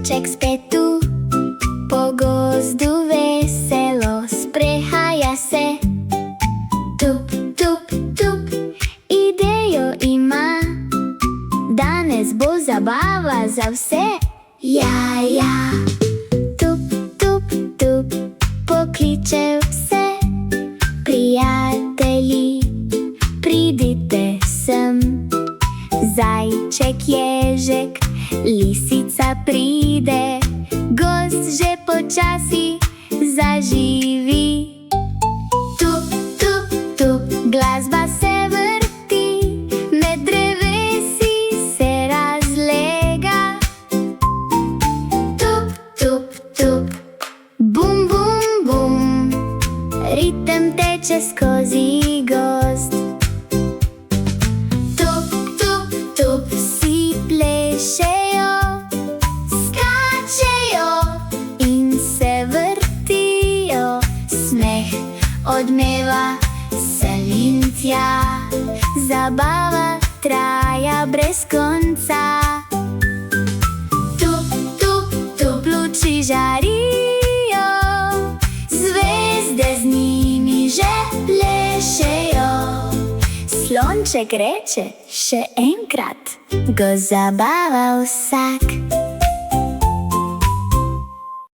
Slonček spet tu, po gozdu veselo sprehaja se. Tup, tup, tup, idejo ima, danes bo zabava za vse. Ja, ja. Tup, tup, tup, pokliče vse. Prijatelji, pridite sem. Zajček, ježek, lisica pride, gozd že počasi zaživi. Tup, tup, tup, glasba se vrti, med drevesi se razlega. Tup, tup, tup, bum, bum, bum, ritem teče skozi gozd. Tup, tup, tup, vsi plešejo, skačejo in se vrtijo. Smeh odmeva sem in tja, zabava traja brez konca. Tup, tup, tup, luči žarijo, zvezde z njimi že plešejo. Slonček reče še enkrat, go zabava vsak.